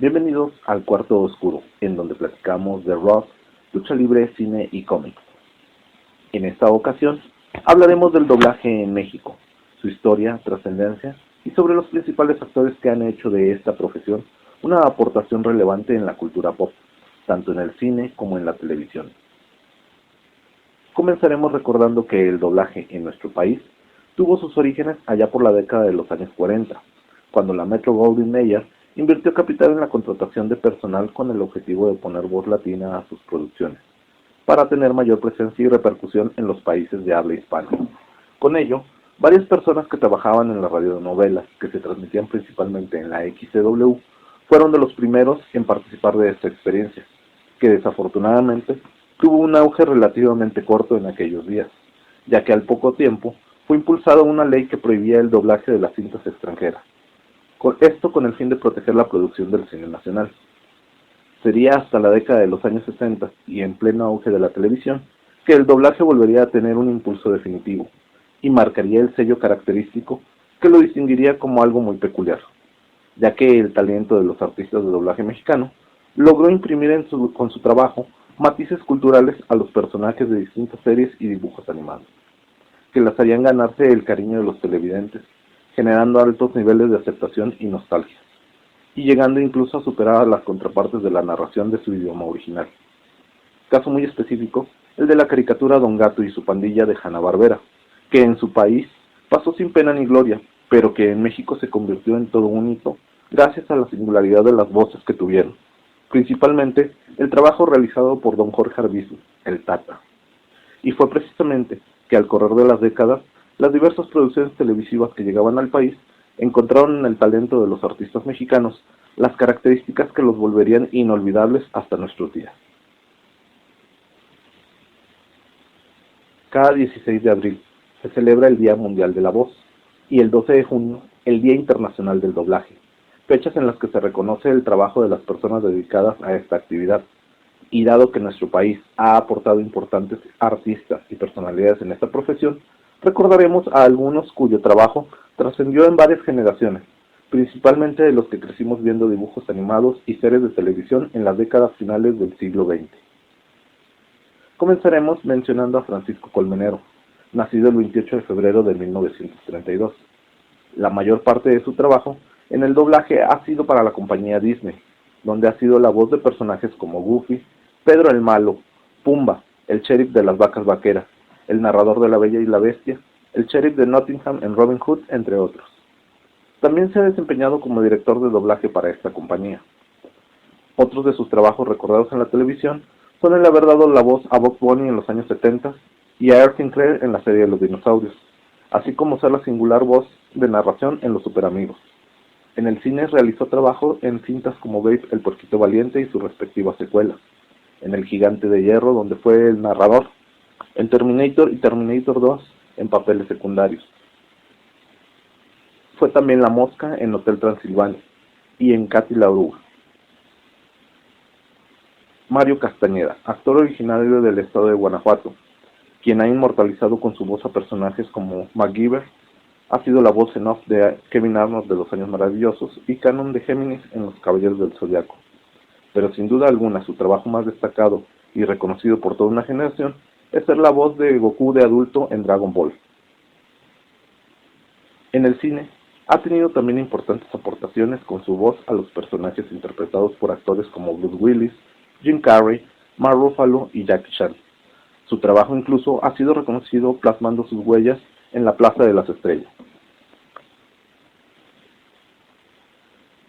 Bienvenidos al Cuarto Oscuro, en donde platicamos de rock, lucha libre, cine y cómics. En esta ocasión, hablaremos del doblaje en México, su historia, trascendencia y sobre los principales factores que han hecho de esta profesión una aportación relevante en la cultura pop, tanto en el cine como en la televisión. Comenzaremos recordando que el doblaje en nuestro país tuvo sus orígenes allá por la década de los años 40, cuando la Metro-Goldwyn-Mayer invirtió capital en la contratación de personal con el objetivo de poner voz latina a sus producciones, para tener mayor presencia y repercusión en los países de habla hispana. Con ello, varias personas que trabajaban en las radionovelas, que se transmitían principalmente en la XCW, fueron de los primeros en participar de esta experiencia, que desafortunadamente tuvo un auge relativamente corto en aquellos días, ya que al poco tiempo fue impulsada una ley que prohibía el doblaje de las cintas extranjeras, esto con el fin de proteger la producción del cine nacional. Sería hasta la década de los años 60 y en pleno auge de la televisión que el doblaje volvería a tener un impulso definitivo y marcaría el sello característico que lo distinguiría como algo muy peculiar, ya que el talento de los artistas de doblaje mexicano logró imprimir con su trabajo matices culturales a los personajes de distintas series y dibujos animados, que las harían ganarse el cariño de los televidentes, generando altos niveles de aceptación y nostalgia, y llegando incluso a superar a las contrapartes de la narración de su idioma original. Caso muy específico, el de la caricatura Don Gato y su pandilla de Hanna-Barbera, que en su país pasó sin pena ni gloria, pero que en México se convirtió en todo un hito gracias a la singularidad de las voces que tuvieron, principalmente el trabajo realizado por don Jorge Arbizu, el Tata. Y fue precisamente que al correr de las décadas, las diversas producciones televisivas que llegaban al país encontraron en el talento de los artistas mexicanos las características que los volverían inolvidables hasta nuestros días. Cada 16 de abril se celebra el Día Mundial de la Voz y el 12 de junio el Día Internacional del Doblaje, fechas en las que se reconoce el trabajo de las personas dedicadas a esta actividad. Y dado que nuestro país ha aportado importantes artistas y personalidades en esta profesión, recordaremos a algunos cuyo trabajo trascendió en varias generaciones, principalmente de los que crecimos viendo dibujos animados y series de televisión en las décadas finales del siglo XX. Comenzaremos mencionando a Francisco Colmenero, nacido el 28 de febrero de 1932. La mayor parte de su trabajo en el doblaje ha sido para la compañía Disney, donde ha sido la voz de personajes como Goofy, Pedro el Malo, Pumba, el sheriff de las vacas vaqueras, el narrador de La Bella y la Bestia, el sheriff de Nottingham en Robin Hood, entre otros. También se ha desempeñado como director de doblaje para esta compañía. Otros de sus trabajos recordados en la televisión son el haber dado la voz a Bugs Bunny en los años 70 y a Earl Sinclair en la serie de los dinosaurios, así como ser la singular voz de narración en Los Super Amigos. En el cine realizó trabajo en cintas como Babe el Puerquito Valiente y sus respectivas secuelas, en El Gigante de Hierro, donde fue el narrador, en Terminator y Terminator 2 en papeles secundarios. Fue también la Mosca en Hotel Transilvania y en Katy la Oruga. Mario Castañeda, actor originario del estado de Guanajuato, quien ha inmortalizado con su voz a personajes como MacGyver, ha sido la voz en off de Kevin Arnold de Los Años Maravillosos y Canon de Géminis en Los Caballeros del Zodiaco. Pero sin duda alguna su trabajo más destacado y reconocido por toda una generación es ser la voz de Goku de adulto en Dragon Ball. En el cine, ha tenido también importantes aportaciones con su voz a los personajes interpretados por actores como Bruce Willis, Jim Carrey, Mark Ruffalo y Jackie Chan. Su trabajo incluso ha sido reconocido plasmando sus huellas en la Plaza de las Estrellas.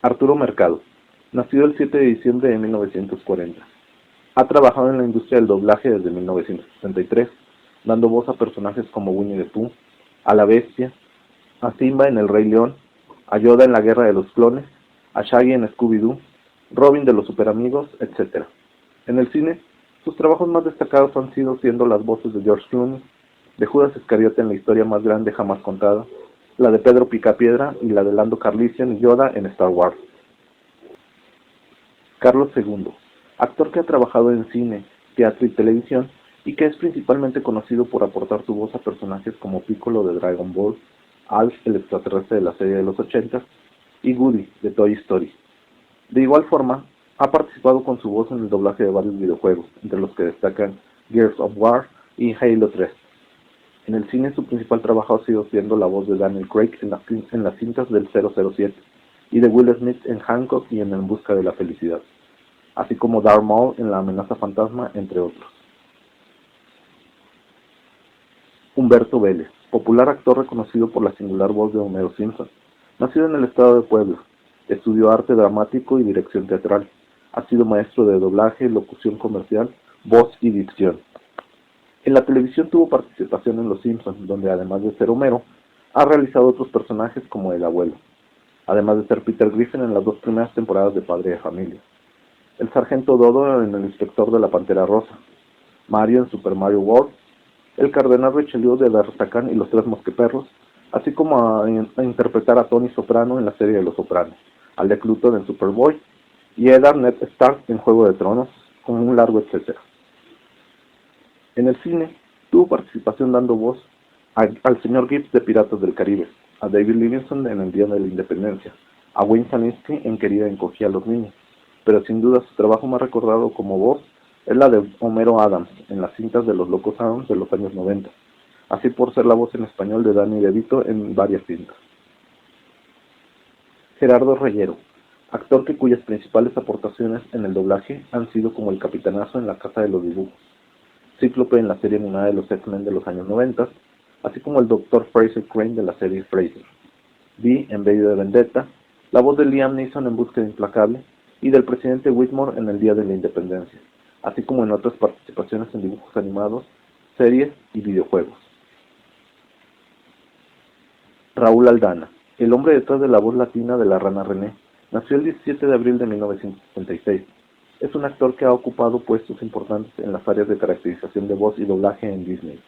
Arturo Mercado, nacido el 7 de diciembre de 1940. Ha trabajado en la industria del doblaje desde 1963, dando voz a personajes como Winnie the Pooh, a la Bestia, a Simba en El Rey León, a Yoda en La Guerra de los Clones, a Shaggy en Scooby-Doo, Robin de los Super Amigos, etc. En el cine, sus trabajos más destacados han sido siendo las voces de George Clooney, de Judas Iscariote en La Historia Más Grande Jamás Contada, la de Pedro Picapiedra y la de Lando Calrissian y Yoda en Star Wars. Carlos II, actor que ha trabajado en cine, teatro y televisión y que es principalmente conocido por aportar su voz a personajes como Piccolo de Dragon Ball, Alf el extraterrestre de la serie de los 80 y Woody de Toy Story. De igual forma, ha participado con su voz en el doblaje de varios videojuegos, entre los que destacan Gears of War y Halo 3. En el cine su principal trabajo ha sido siendo la voz de Daniel Craig en las cintas del 007 y de Will Smith en Hancock y en Busca de la Felicidad, así como Darth Maul en La Amenaza Fantasma, entre otros. Humberto Vélez, popular actor reconocido por la singular voz de Homero Simpson. Nacido en el estado de Puebla, estudió arte dramático y dirección teatral. Ha sido maestro de doblaje, locución comercial, voz y dicción. En la televisión tuvo participación en Los Simpsons, donde además de ser Homero, ha realizado otros personajes como el abuelo, además de ser Peter Griffin en las 2 primeras temporadas de Padre de Familia, el Sargento Dodo en El Inspector de la Pantera Rosa, Mario en Super Mario World, el Cardenal Richelieu de D'Artagnan y los 3 Mosqueperros, así como a interpretar a Tony Soprano en la serie de Los Sopranos, a Lex Luthor en Superboy y a Eddard Ned Stark en Juego de Tronos, con un largo etcétera. En el cine, tuvo participación dando voz al señor Gibbs de Piratas del Caribe, a David Livingston en El Día de la Independencia, a Wayne Szalinski en Querida encogía a los niños, pero sin duda su trabajo más recordado como voz es la de Homero Adams en las cintas de Los Locos Adams de los años 90, así por ser la voz en español de Danny DeVito en varias cintas. Gerardo Reyero, actor cuyas principales aportaciones en el doblaje han sido como el Capitanazo en La Casa de los Dibujos, Cíclope en la serie animada de los X-Men de los años 90, así como el Dr. Fraser Crane de la serie Frasier, Dee en V de Vendetta, la voz de Liam Neeson en Búsqueda Implacable y del presidente Whitmore en El Día de la Independencia, así como en otras participaciones en dibujos animados, series y videojuegos. Raúl Aldana, el hombre detrás de la voz latina de la Rana René, nació el 17 de abril de 1966. Es un actor que ha ocupado puestos importantes en las áreas de caracterización de voz y doblaje en Disney,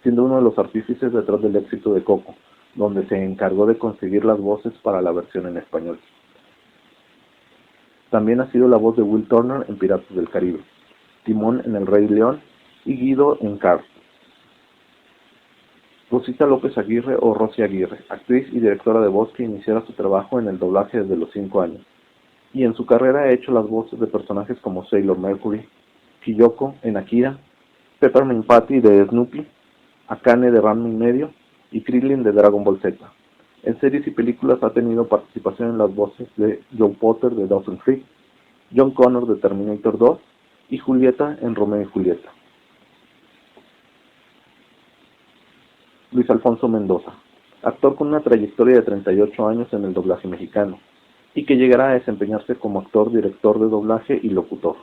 siendo uno de los artífices detrás del éxito de Coco, donde se encargó de conseguir las voces para la versión en español. También ha sido la voz de Will Turner en Piratas del Caribe, Timón en El Rey León y Guido en Cars. Rosita López Aguirre o Rosy Aguirre, actriz y directora de voz que iniciara su trabajo en el doblaje desde los 5 años, y en su carrera ha hecho las voces de personajes como Sailor Mercury, Kyoko en Akira, Peppermint Patty de Snoopy, Akane de Ranma y Medio y Krillin de Dragon Ball Z. En series y películas ha tenido participación en las voces de Joe Potter de Dawson's Creek, John Connor de Terminator 2 y Julieta en Romeo y Julieta. Luis Alfonso Mendoza, actor con una trayectoria de 38 años en el doblaje mexicano, y que llegará a desempeñarse como actor, director de doblaje y locutor.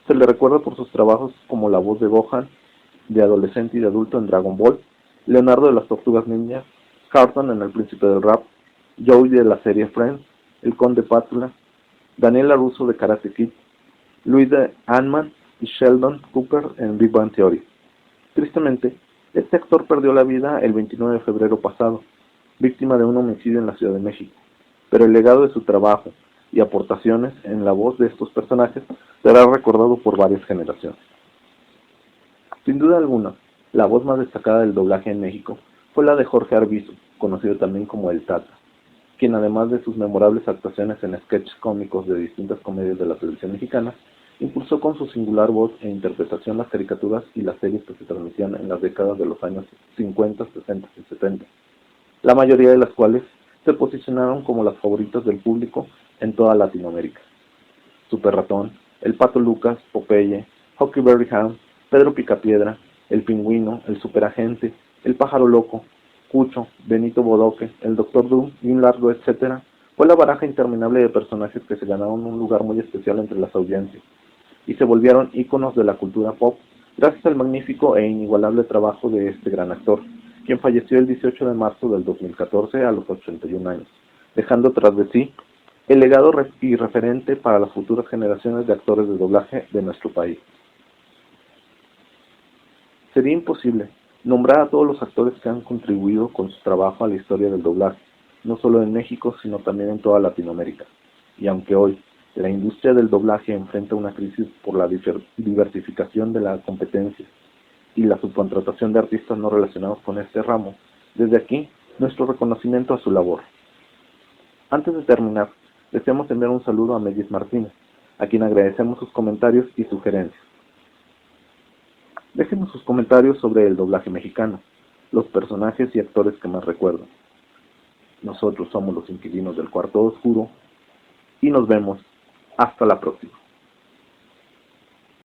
Se le recuerda por sus trabajos como la voz de Gohan, de adolescente y de adulto en Dragon Ball, Leonardo de las Tortugas Ninja, Carlton en El Príncipe del Rap, Joey de la serie Friends, El Conde Pátula, Daniel LaRusso de Karate Kid, Luis de Ant-Man y Sheldon Cooper en Big Bang Theory. Tristemente, este actor perdió la vida el 29 de febrero pasado, víctima de un homicidio en la Ciudad de México, pero el legado de su trabajo y aportaciones en la voz de estos personajes será recordado por varias generaciones. Sin duda alguna, la voz más destacada del doblaje en México fue la de Jorge Arvizu, conocido también como El Tata, quien además de sus memorables actuaciones en sketches cómicos de distintas comedias de la televisión mexicana, impulsó con su singular voz e interpretación las caricaturas y las series que se transmitían en las décadas de los años 50, 60 y 70, la mayoría de las cuales se posicionaron como las favoritas del público en toda Latinoamérica. Super Ratón, El Pato Lucas, Popeye, Huckleberry Hound, Pedro Picapiedra, El Pingüino, El Superagente, El Pájaro Loco, Cucho, Benito Bodoque, El Doctor Doom y un largo etcétera, fue la baraja interminable de personajes que se ganaron un lugar muy especial entre las audiencias y se volvieron íconos de la cultura pop gracias al magnífico e inigualable trabajo de este gran actor, quien falleció el 18 de marzo del 2014 a los 81 años, dejando tras de sí el legado y referente para las futuras generaciones de actores de doblaje de nuestro país. Sería imposible nombrar a todos los actores que han contribuido con su trabajo a la historia del doblaje, no solo en México, sino también en toda Latinoamérica. Y aunque hoy la industria del doblaje enfrenta una crisis por la diversificación de la competencia y la subcontratación de artistas no relacionados con este ramo, desde aquí nuestro reconocimiento a su labor. Antes de terminar, Deseamos enviar un saludo a Mellis Martínez, a quien agradecemos sus comentarios y sugerencias. Déjenos sus comentarios sobre el doblaje mexicano, los personajes y actores que más recuerdan. Nosotros somos los inquilinos del cuarto oscuro y nos vemos hasta la próxima.